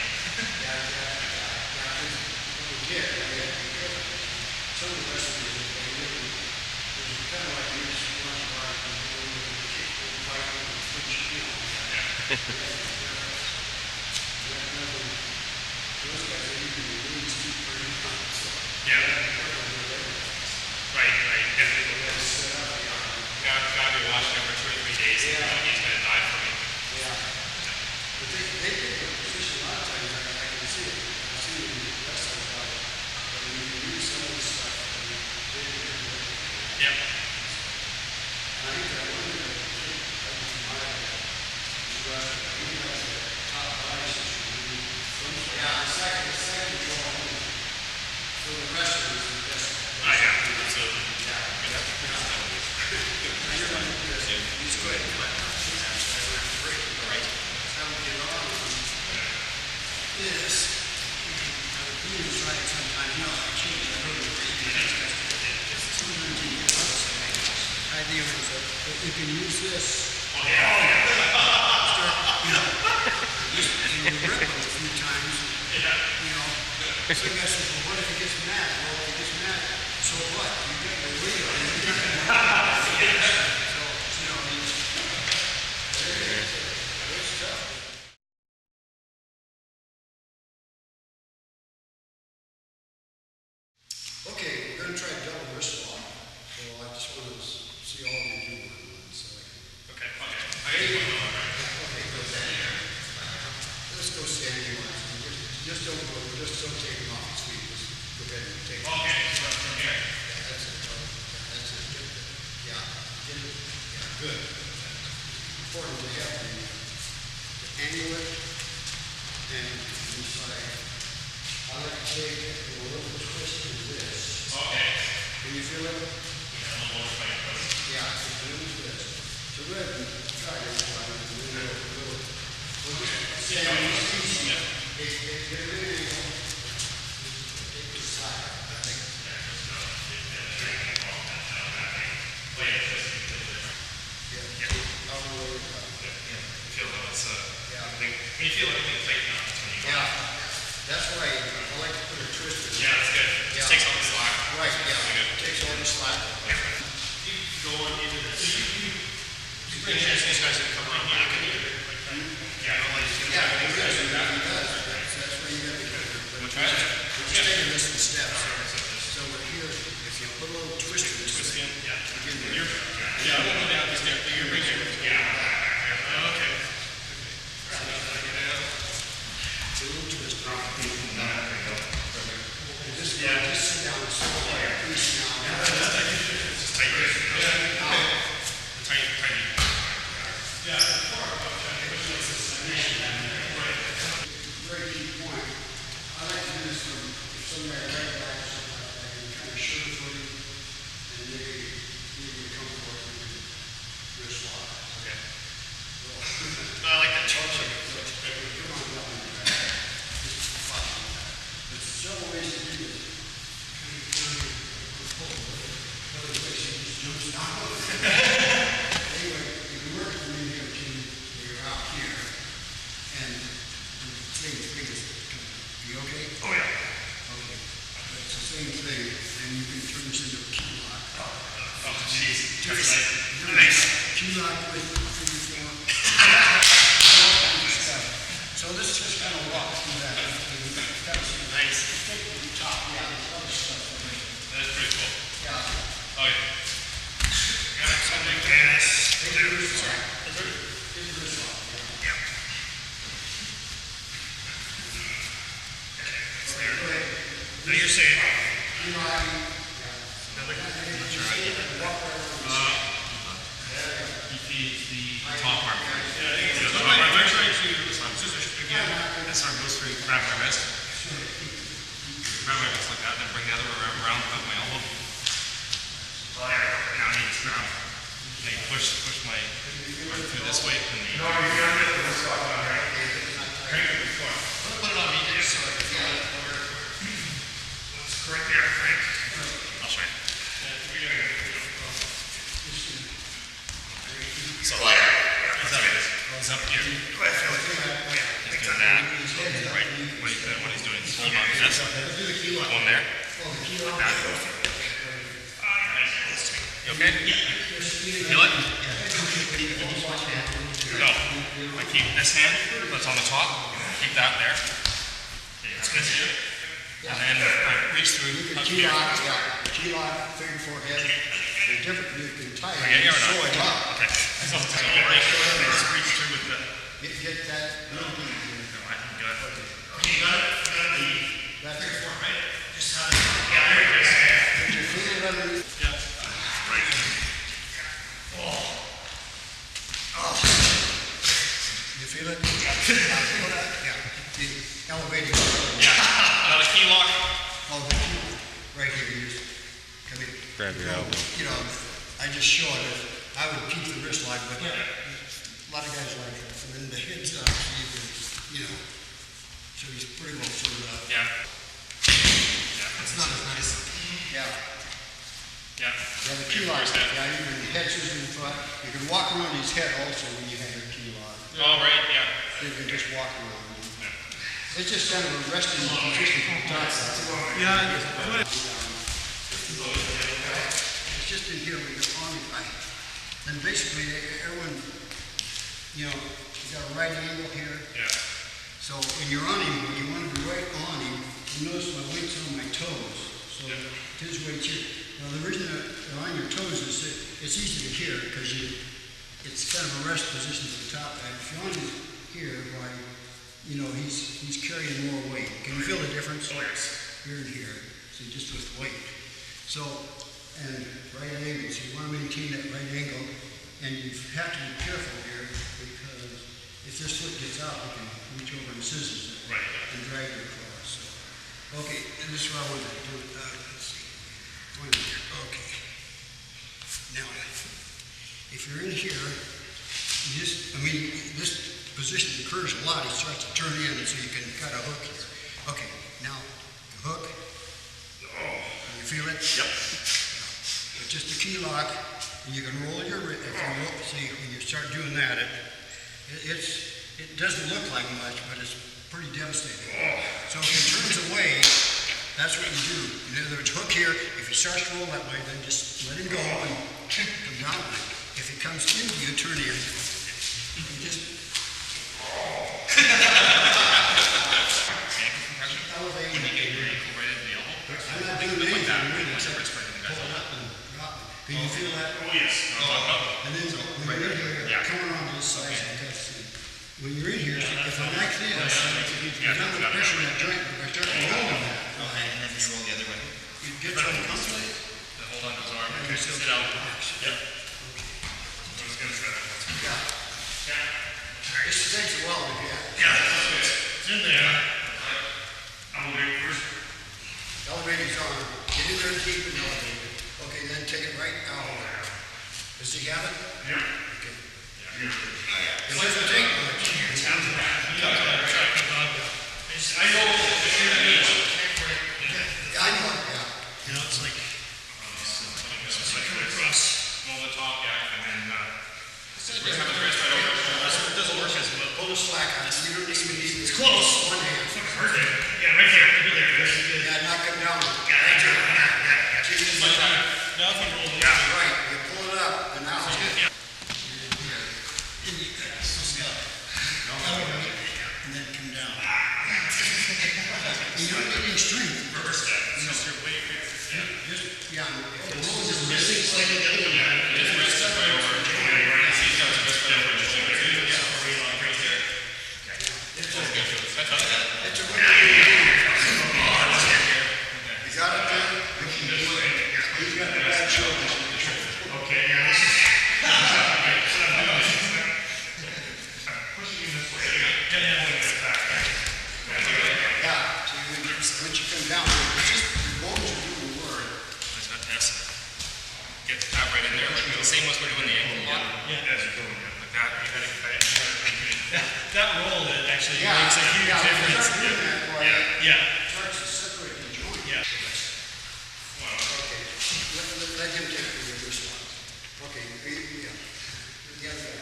Some of the rest of it, they really, there's kind of like this martial art, and they will kick, will fight, will punch, you know. Those guys are usually really steep for any time, so. Yeah. Right. They set up the arm. Gotta be watching him for 2 or 3 days. Yeah. And he's gonna die from it. Yeah. But they get their position a lot of times, I can see it. I've seen it in the wrestling fight. But when you use some of the stuff, I mean, they get it. Yeah. And I think that one of the kid, I was admired that, was wrestling. He has a top body situation. Yeah, the second draw for the wrestlers is the best. Oh, yeah. Absolutely. Yeah. You're going to do this. He's good. Right. How we get on is, I would do this right sometimes, you know, I change it a little bit. Sometimes you get on the idea was that you can use this. Oh, yeah. You know, just, and you rip it a few times, you know. Some guy says, well, what if he gets mad? Well, if he gets mad, so what? You get your wheel. So, you know, it's tough. Okay, we're going to try double wrist lock. So I just want to see all of you do one. So Okay. I got you one on, right? okay, go standing. Let's go standing. Just don't take him off his feet. Just go ahead and take him. Okay. From here. Yeah, that's it. That's it. Get it. Yeah. Get it. Yeah, good. Important to have the angle it and decide. I like to take a little twist of this. Okay. Can you feel it? Yeah, a little more fight close. Yeah, it's a little twist. So go ahead and try this one. We'll just stand on this piece. Get a little angle. Take this side. I think. Yeah. All the way up. Feel how it's, Yeah. when you feel everything tight now, that's when you go. Yeah. That's why I like to put a twist in. Yeah, that's good. Yeah. Just takes all the slack. Right, Really yeah. good. Takes all the slack. You go on into this. You bring these guys that come around back and you yeah, I don't like to Yeah, it does. It does. That's where you got to go. We're just taking this in steps. So we're here, if you put a little twist in this, Yeah. begin there. Yeah, I won't go down this step, but you're bringing it. Yeah. Okay. A little twist. Just sit down and sit there. Please sit down. Just tight. Tight. Very key point. I like to do this from if somebody right back or something like that, and kind of sugar footing, and maybe come forward and wrist lock. Okay. No, I like that. Come on down there. Just follow that. There's several ways to do this. Kind of pull. Other ways you just jump down. Anyway, if you work for me here, Jim, you're out here, and the thing is biggest. Be okay? Oh, yeah. Okay. But it's the same thing, and you can turn this into a key lock. Oh, jeez. Just Nice. key lock with figure four. So this just kind of walk through that. Nice. Take the top, yeah, there's other stuff in there. That's pretty cool. Yeah. Oh, yeah. Got something. Yes. Take the wrist lock. Take the wrist lock. Yep. Okay, go ahead. Now you're saying. You know, I mean, The top arm. Yeah, I think it's the top arm. I'm trying to, again, this arm goes through, grab my wrist. Grab my wrist like that, and then bring the other arm around above my elbow. Oh, there we go. Now I need to grab. they push my arm through this way, and the Put it on me, just so I can feel it. Let's correct there, Frank. I'll show you. So, He's up here. Just doing that. Right. What he's doing is holding on to this. One there. Like that. You okay? Feel it? No. I keep this hand that's on the top. Keep that there. Okay, it's this here. And then I reach through up here. Key-lock, figure four head, they're different, you can tie it. Okay, here or not? Sew it up. Okay. So right. Just reach through with the. Get that little bead here. No, I can do it. okay, you got it? That's it. Right? Just have it. Yeah, there it is. Put your finger underneath. Yeah. Right. You feel it? Yeah. The elevating. Yeah. Got a key lock. Oh, the key, right here, you just come in. Grab your elbow. You know, I just show it, I would keep the wrist lock, but a lot of guys like it. And then the head's up, so you can, you know, so he's pretty well sewed up. Yeah. Yeah. It's not as nice. Yeah. Yeah. Yeah, the key lock, yeah, you can head scissors in front. You can walk around his head also when you have your key lock. Oh, right. Yeah. You can just walk around. It's just kind of a resting position from the top. Yeah, It's just in here with your arm right. Then basically, everyone, you know, you got a right angle here. Yeah. So when you're on him, when you want to be right on him, you notice my weight's on my toes. So his weight's here. Now the reason they're on your toes is that it's easy to hear because it's kind of a rest position at the top. And if you're on his here, why, you know, he's carrying more weight. Can you feel the difference? Oh, yes. Here and here. See, just with weight. So, and right angles, you want to maintain that right angle, and you have to be careful here because if this foot gets out, you can reach over and scissors it and drag it across. So, okay, and this is what I want to do. Let's see. One here. Okay. Now, if you're in here, this position occurs a lot. It starts to turn in, so you can cut a hook here. Okay, now the hook. You feel it? Yep. It's just a key lock, and you can roll your wrist. If you roll, see, when you start doing that, it doesn't look like much, but it's pretty devastating. So if it turns away, that's what you do. In other words, hook here. If he starts to roll that way, then just let him go and come down. If he comes into you, turn in. You just elevate. When you get your ankle right at the elbow. I'm not doing anything really except It's right in the guy's pull it elbow. up and drop it. Can you feel that? Oh, yes. And then when you're in here, Yeah. come around this side like this. When you're in here, if I'm like this, you're not the pressure in that joint, but I start rolling that. And then you roll the other way. You get some comfort. Hold on to his arm. Okay, sit out. Yep. This takes a while to get. it's in there. Elevator's on. Get in there and keep it elevated. Okay, then take it right out. Does he have it? Yeah. Okay. It doesn't take much. I know if you're in the Yeah, I know it, yeah. you know, it's like, it's like coming across. Roll the top, yeah, and then, It doesn't work as well. Pull the slack on it. You don't even need It's close. one hand. Yeah, right there. Right there. This is good. Yeah, knock him down. Yeah, right there. Yeah. Jesus. Now if you roll it. Right, you pull it up, and now. And then come down. You don't need any strength. just your weight. Just, yeah, if the roll is Missing slightly the other one. His wrist is right over. He's got his wrist right over. it's a good You got it there? He's got the bad shoulders. Okay, yeah, this is. Pushing you this way. Yeah. Yeah, so once you come down, it's just, your bones are doing the work. That's fantastic. Get that right in there. Like the same as we're doing the makes a huge difference. Start doing that, boy. Yeah. It starts to separate the joint. Yeah. Okay, let him take the wrist lock. Okay, yeah. The other guy.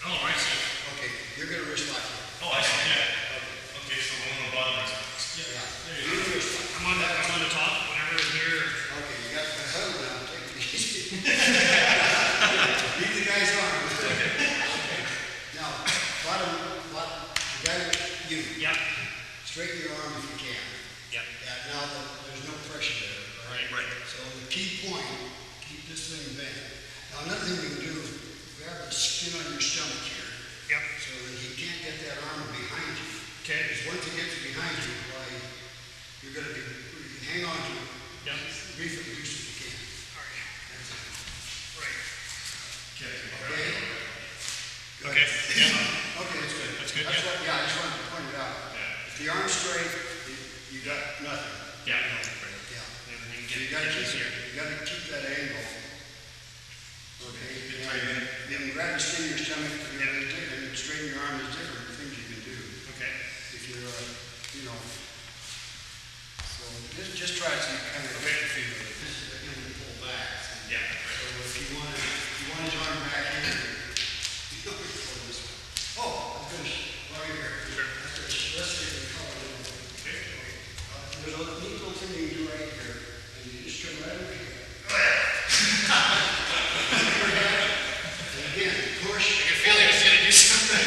Oh, I see. Okay, you're gonna wrist lock him. Oh, I see. Yeah. Okay, so I'm on the bottom. Yeah. You wrist lock. I'm on the top, whenever it's here. Okay, you got the hell now, take it easy. Leave the guy's arm. Now, the guy with you. Yeah. Straighten your arm if you can. Yeah. Yeah, now there's no pressure there. Right. So the key point, keep this thing bent. Now another thing you can do, grab the skin on your stomach here. Yep. So that he can't get that arm behind you. Okay. Because once he gets behind you, why, you're gonna be, hang on to it. Yep. Brief it loose if you can. All right. That's it. Right. Okay? Good. Okay. Yeah. Okay, that's good. That's good, That's yeah. what, yeah, I just wanted to point it out. Yeah. If the arm's straight, you got nothing. Yeah. Yeah. Then you So you get gotta it keep, easier. you gotta keep that angle. Okay? Good tight in. You can grab the skin of your stomach, and straighten your arm is different things you can do. Okay. If you're, so just try to kind of get the feel of it. This is the him to pull back. Yeah. So if you want his arm back here, you know, pull this way. Oh, I'm gonna, while you're here. Sure. Let's get the color a little bit. Okay. There's a neat little thing you can do right here, and you just come right over here. And again, push. I can feel like it's gonna do something.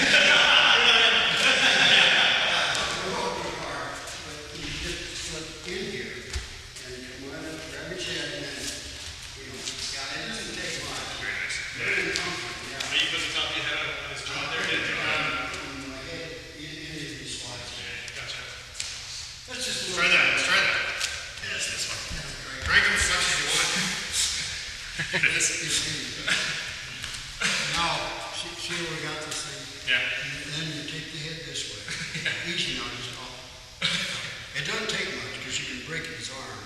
You just slip in here, and come right up, grab your chin, and then, yeah, it doesn't take much. Very nice. Very comfortable, yeah. Are you put the top of your head on his jaw there? In my head, in any of these slides. Gotcha. That's just a Try little. that. Let's try that. Yes, this one. Crank him as much as you want. Now, see where we got this thing? Yeah. And then you take the head this way. Easy now, just off. It doesn't take much, because you can break his arm,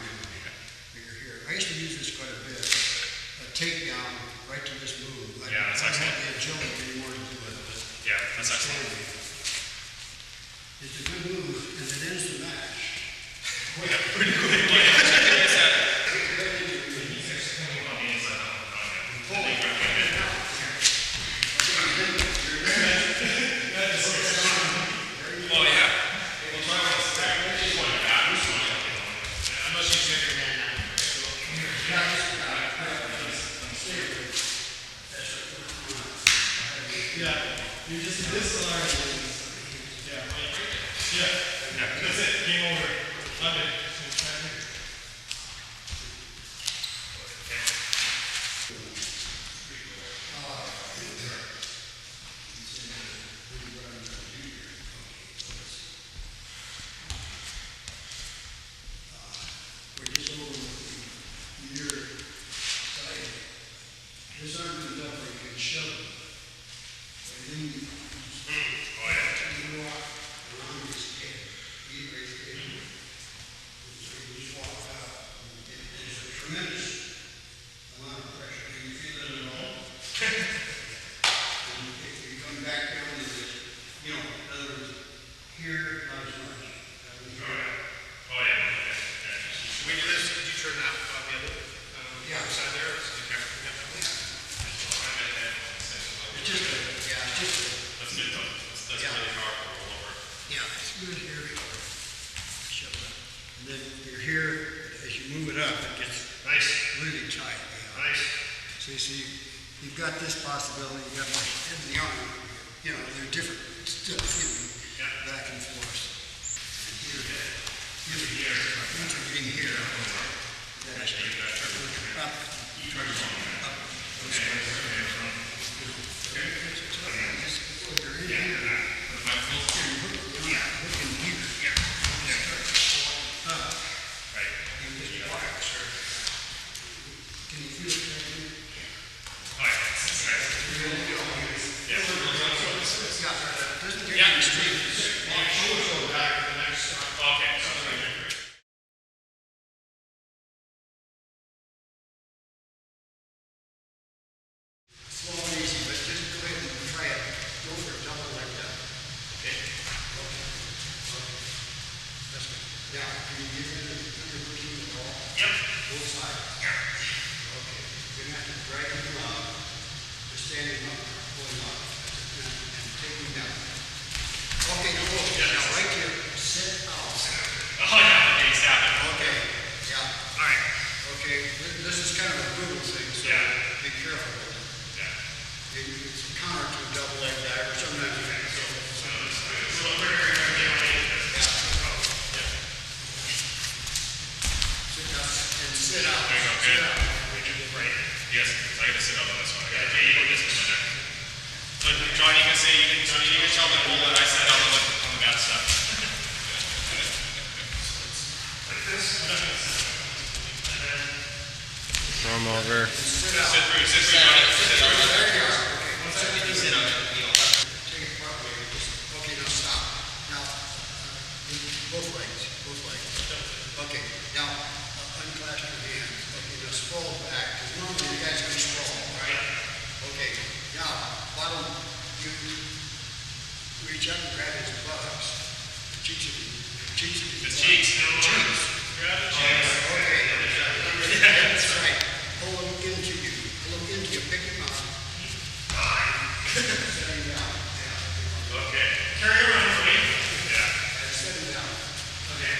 You're here. I used to use this quite a bit. A takedown right to this move. Yeah, that's I don't excellent. have the agility anymore to do it, but Yeah, that's excellent. it's a good move, and it ends the match. Pretty quick. Yeah. Oh, yeah. We'll try one second. One back, this one. Unless you take your hand out. Yeah, you just disarm. Yeah. Yeah. That's it. Game over. Love it. We're just over your side. This arm comes up where you can shove it. And then you walk around his head. Right there. So you just walk out. There's a tremendous amount of pressure. Can you feel it at all? And if you come back down to this, in other words, here, not as much. Oh, yeah. Should we do this? Could you turn that on the other side there? Okay. It's just a, That's good though. That's really powerful all over. yeah, it's good here. Shove it. And then you're here, as you move it up, it gets Nice. really tight. Yeah. Nice. So you see, you've got this possibility, you've got the head and the arm. They're different stuff, back and forth. And here, once you're getting here, up. You're in here. Looking here. Up. And just walk. Can you feel it? Yeah, it doesn't take any strength. Yeah, can you give me the routine at all? Yep. Both sides? Yeah. Okay, you're gonna have to drag him up, just standing up, pulling up, and taking down. Okay, now right here, sit out. Oh, yeah, okay, stop it. Okay, yeah, All right. okay, this is kind of a brutal thing, so Yeah. be careful with it. Yeah. It's a counter to a double leg dive, or sometimes you can, so. Sit out. There you go, Sit good. out. Right. Yes, I gotta sit up on this one. I gotta get this one there. So, John, you can say, Johnny, you can tell the goal that I set up on the bad stuff. Like this. Throw them over. Sit through, Johnny. Sit through. There you are. Okay, one second, you sit up. Take it part way. Okay, now stop. Now, both legs. Okay, now, unclasp your hands. Okay, now sprawl back, because normally you guys can sprawl, right? Okay, now, bottom, you reach up and grab his buttocks. The cheeks of his The cheeks. Grab the cheeks. Okay. That's right. Pull them into you. Pick him up. Set him down. Yeah. Okay. Carry around for me. Yeah. And set him down. Okay.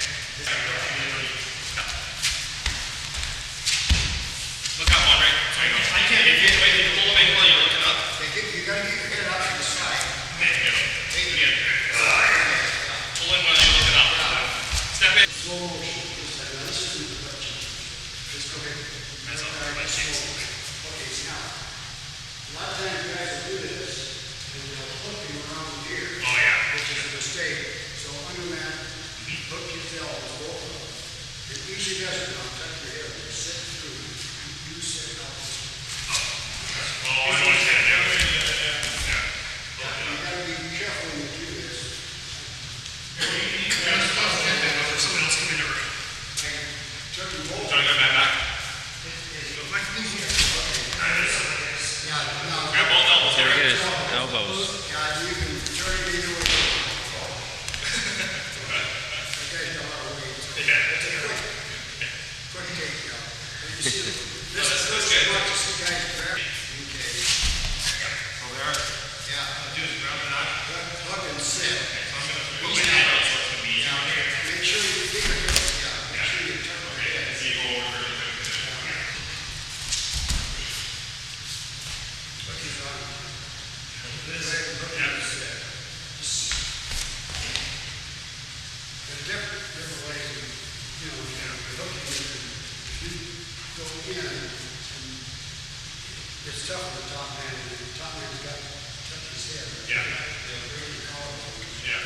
Look up one, right? I can't. If you pull them in while you're looking up. You gotta get your head out to the side. Again. Pull in while you're looking up. Step in. Slow motion. Now this isn't the butt cheek. Just go ahead. That's all the butt cheeks. Okay, now, a lot of times you guys will do this, and they'll hook him around here. Oh, yeah. Which is a mistake. So under that, hook his elbows, both of them. And easy does it, now touch your hip, sit through. You sit out. Oh, I know what you're saying. Yeah. You gotta be careful when you do this. Someone else come in over. Like, turn and roll. Trying to go back. Yeah, now. Grab both elbows. There it is. Elbows. Yeah, you can turn it either way. That guy's got a lot of weight. So Yeah. take a quick take, yeah. You see, this that's is good. what you see guys grab. Okay. Over there. Yeah. Do is grab it out. Hook and sit. I'm going to put my hand out so it's going to be easier. Yeah, make sure you get your hips, yeah. Make sure you turn your Okay, head. so you go over really quick. Hook his arm. This, hook and sit. There's different ways of, hooking it. If you go in, and it's tough for the top man, and the top man's got to touch his head. Yeah. They'll bring your collarbone. Yeah.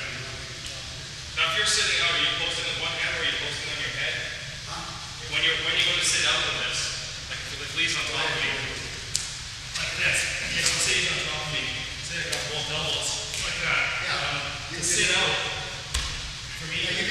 Now, if you're sitting out, are you posting on one hand or are you posting on your head? When you go to sit out with this, like with Lee's on top of you. Like this. Okay, so say he's on top of me. Say I got both elbows. Like that. Yeah. To sit out. For me, You